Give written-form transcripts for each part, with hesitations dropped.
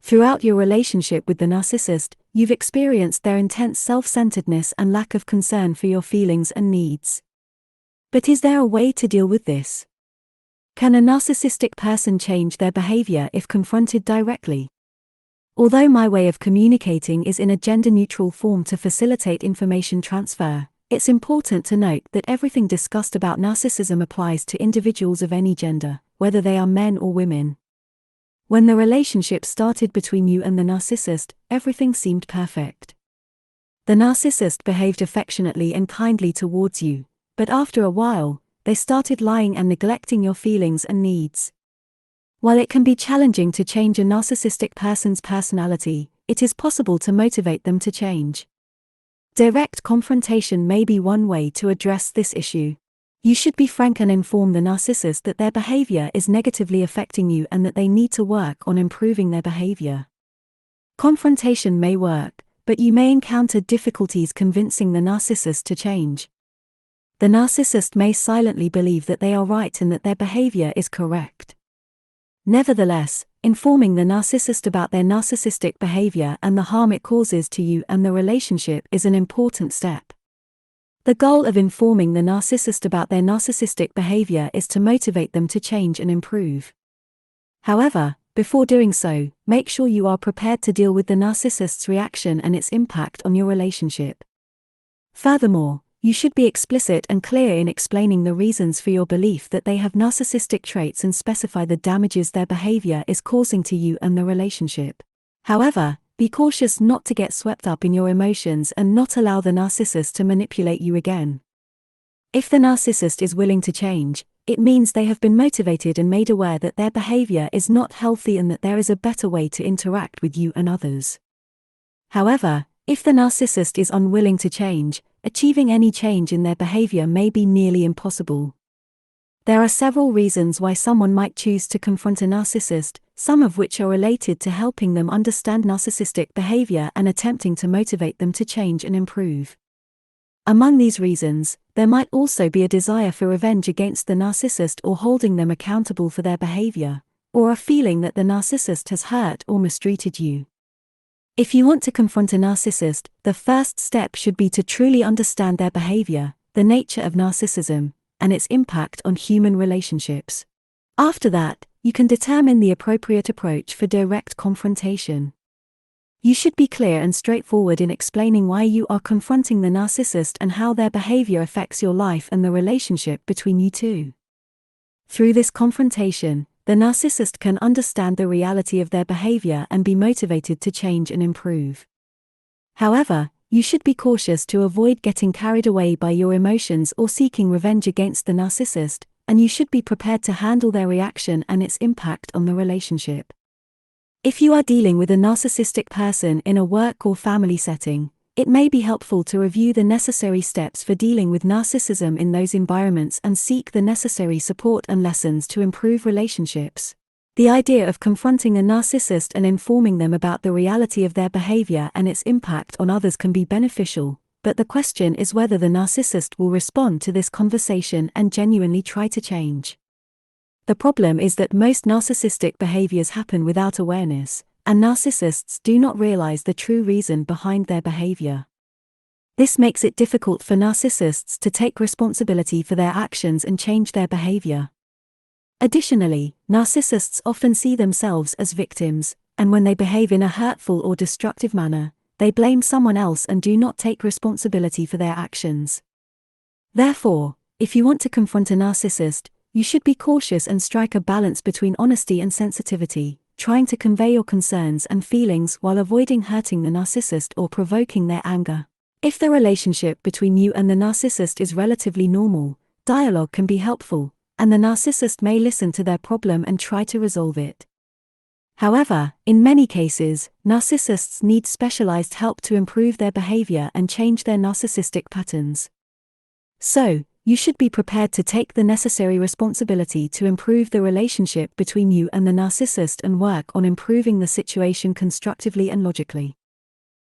Throughout your relationship with the narcissist, you've experienced their intense self-centeredness and lack of concern for your feelings and needs. But is there a way to deal with this? Can a narcissistic person change their behavior if confronted directly? Although my way of communicating is in a gender-neutral form to facilitate information transfer, it's important to note that everything discussed about narcissism applies to individuals of any gender, whether they are men or women. When the relationship started between you and the narcissist, everything seemed perfect. The narcissist behaved affectionately and kindly towards you, but after a while, they started lying and neglecting your feelings and needs. While it can be challenging to change a narcissistic person's personality, it is possible to motivate them to change. Direct confrontation may be one way to address this issue. You should be frank and inform the narcissist that their behavior is negatively affecting you and that they need to work on improving their behavior. Confrontation may work, but you may encounter difficulties convincing the narcissist to change. The narcissist may silently believe that they are right and that their behavior is correct. Nevertheless, informing the narcissist about their narcissistic behavior and the harm it causes to you and the relationship is an important step. The goal of informing the narcissist about their narcissistic behavior is to motivate them to change and improve. However, before doing so, make sure you are prepared to deal with the narcissist's reaction and its impact on your relationship. Furthermore, you should be explicit and clear in explaining the reasons for your belief that they have narcissistic traits and specify the damages their behavior is causing to you and the relationship. However, be cautious not to get swept up in your emotions and not allow the narcissist to manipulate you again. If the narcissist is willing to change, it means they have been motivated and made aware that their behavior is not healthy and that there is a better way to interact with you and others. However, if the narcissist is unwilling to change, achieving any change in their behavior may be nearly impossible. There are several reasons why someone might choose to confront a narcissist, some of which are related to helping them understand narcissistic behavior and attempting to motivate them to change and improve. Among these reasons, there might also be a desire for revenge against the narcissist or holding them accountable for their behavior, or a feeling that the narcissist has hurt or mistreated you. If you want to confront a narcissist, the first step should be to truly understand their behavior, the nature of narcissism, and its impact on human relationships. After that, you can determine the appropriate approach for direct confrontation. You should be clear and straightforward in explaining why you are confronting the narcissist and how their behavior affects your life and the relationship between you two. Through this confrontation, the narcissist can understand the reality of their behavior and be motivated to change and improve. However, you should be cautious to avoid getting carried away by your emotions or seeking revenge against the narcissist, and you should be prepared to handle their reaction and its impact on the relationship. If you are dealing with a narcissistic person in a work or family setting, it may be helpful to review the necessary steps for dealing with narcissism in those environments and seek the necessary support and lessons to improve relationships. The idea of confronting a narcissist and informing them about the reality of their behavior and its impact on others can be beneficial, but the question is whether the narcissist will respond to this conversation and genuinely try to change. The problem is that most narcissistic behaviors happen without awareness, and narcissists do not realize the true reason behind their behavior. This makes it difficult for narcissists to take responsibility for their actions and change their behavior. Additionally, narcissists often see themselves as victims, and when they behave in a hurtful or destructive manner, they blame someone else and do not take responsibility for their actions. Therefore, if you want to confront a narcissist, you should be cautious and strike a balance between honesty and sensitivity, trying to convey your concerns and feelings while avoiding hurting the narcissist or provoking their anger. If the relationship between you and the narcissist is relatively normal, dialogue can be helpful, and the narcissist may listen to their problem and try to resolve it. However, in many cases, narcissists need specialized help to improve their behavior and change their narcissistic patterns. So, you should be prepared to take the necessary responsibility to improve the relationship between you and the narcissist and work on improving the situation constructively and logically.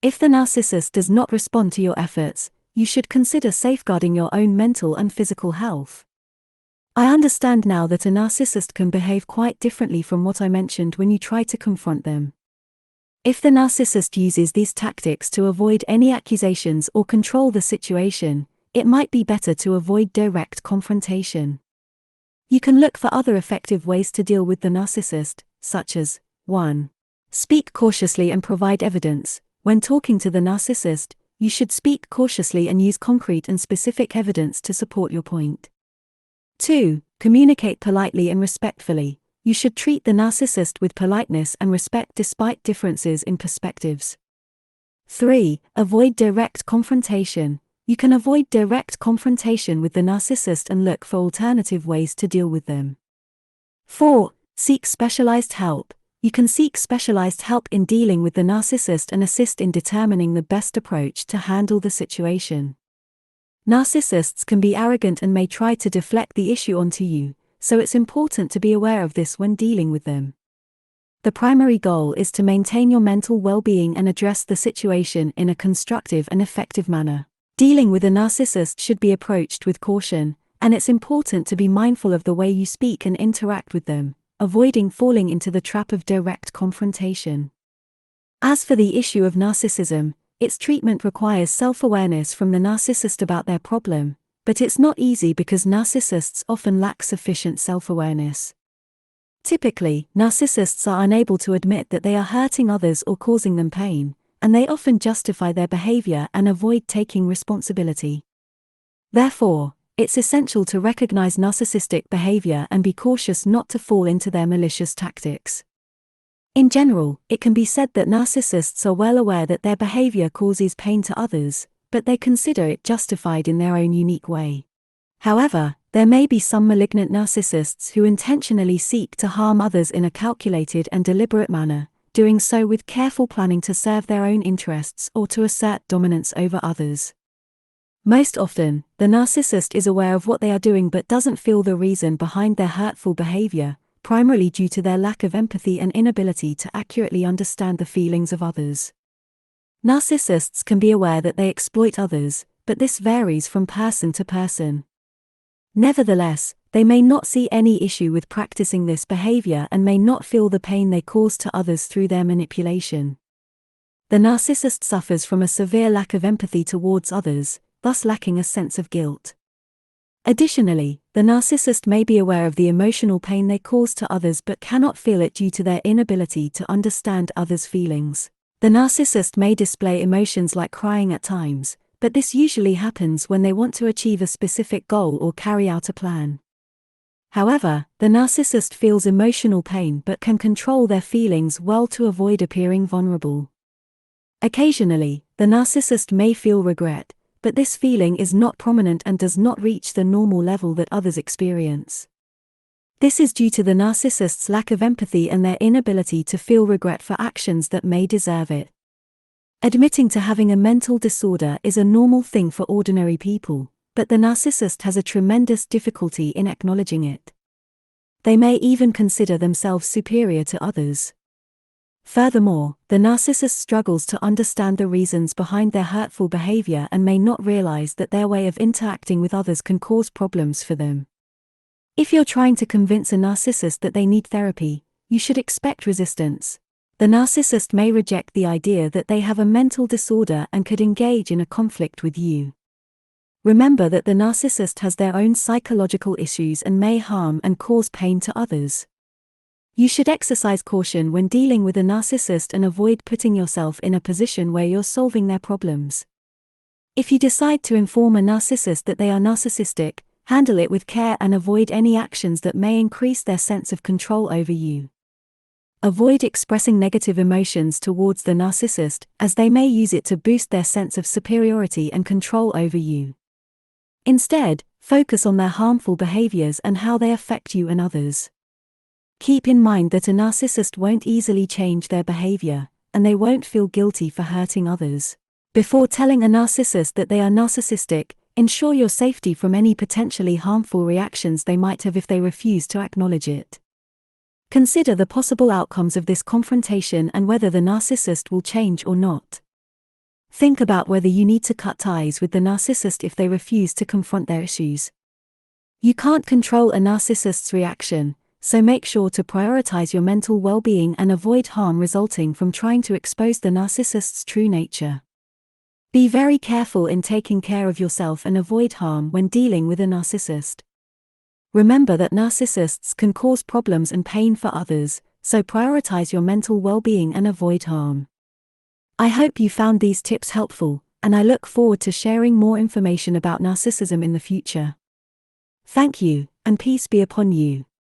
If the narcissist does not respond to your efforts, you should consider safeguarding your own mental and physical health. I understand now that a narcissist can behave quite differently from what I mentioned when you try to confront them. If the narcissist uses these tactics to avoid any accusations or control the situation, it might be better to avoid direct confrontation. You can look for other effective ways to deal with the narcissist, such as 1. Speak cautiously and provide evidence. When talking to the narcissist, you should speak cautiously and use concrete and specific evidence to support your point. 2. Communicate politely and respectfully. You should treat the narcissist with politeness and respect despite differences in perspectives. 3. Avoid direct confrontation. You can avoid direct confrontation with the narcissist and look for alternative ways to deal with them. 4. Seek specialized help. You can seek specialized help in dealing with the narcissist and assist in determining the best approach to handle the situation. Narcissists can be arrogant and may try to deflect the issue onto you, so it's important to be aware of this when dealing with them. The primary goal is to maintain your mental well-being and address the situation in a constructive and effective manner. Dealing with a narcissist should be approached with caution, and it's important to be mindful of the way you speak and interact with them, avoiding falling into the trap of direct confrontation. As for the issue of narcissism, its treatment requires self-awareness from the narcissist about their problem, but it's not easy because narcissists often lack sufficient self-awareness. Typically, narcissists are unable to admit that they are hurting others or causing them pain, and they often justify their behavior and avoid taking responsibility. Therefore, it's essential to recognize narcissistic behavior and be cautious not to fall into their malicious tactics. In general, it can be said that narcissists are well aware that their behavior causes pain to others, but they consider it justified in their own unique way. However, there may be some malignant narcissists who intentionally seek to harm others in a calculated and deliberate manner, doing so with careful planning to serve their own interests or to assert dominance over others. Most often, the narcissist is aware of what they are doing but doesn't feel the reason behind their hurtful behavior, primarily due to their lack of empathy and inability to accurately understand the feelings of others. Narcissists can be aware that they exploit others, but this varies from person to person. Nevertheless, they may not see any issue with practicing this behavior and may not feel the pain they cause to others through their manipulation. The narcissist suffers from a severe lack of empathy towards others, thus lacking a sense of guilt. Additionally, the narcissist may be aware of the emotional pain they cause to others but cannot feel it due to their inability to understand others' feelings. The narcissist may display emotions like crying at times, but this usually happens when they want to achieve a specific goal or carry out a plan. However, the narcissist feels emotional pain but can control their feelings well to avoid appearing vulnerable. Occasionally, the narcissist may feel regret, but this feeling is not prominent and does not reach the normal level that others experience. This is due to the narcissist's lack of empathy and their inability to feel regret for actions that may deserve it. Admitting to having a mental disorder is a normal thing for ordinary people, but the narcissist has a tremendous difficulty in acknowledging it. They may even consider themselves superior to others. Furthermore, the narcissist struggles to understand the reasons behind their hurtful behavior and may not realize that their way of interacting with others can cause problems for them. If you're trying to convince a narcissist that they need therapy, you should expect resistance. The narcissist may reject the idea that they have a mental disorder and could engage in a conflict with you. Remember that the narcissist has their own psychological issues and may harm and cause pain to others. You should exercise caution when dealing with a narcissist and avoid putting yourself in a position where you're solving their problems. If you decide to inform a narcissist that they are narcissistic, handle it with care and avoid any actions that may increase their sense of control over you. Avoid expressing negative emotions towards the narcissist, as they may use it to boost their sense of superiority and control over you. Instead, focus on their harmful behaviors and how they affect you and others. Keep in mind that a narcissist won't easily change their behavior, and they won't feel guilty for hurting others. Before telling a narcissist that they are narcissistic, ensure your safety from any potentially harmful reactions they might have if they refuse to acknowledge it. Consider the possible outcomes of this confrontation and whether the narcissist will change or not. Think about whether you need to cut ties with the narcissist if they refuse to confront their issues. You can't control a narcissist's reaction, so make sure to prioritize your mental well-being and avoid harm resulting from trying to expose the narcissist's true nature. Be very careful in taking care of yourself and avoid harm when dealing with a narcissist. Remember that narcissists can cause problems and pain for others, so prioritize your mental well-being and avoid harm. I hope you found these tips helpful, and I look forward to sharing more information about narcissism in the future. Thank you, and peace be upon you.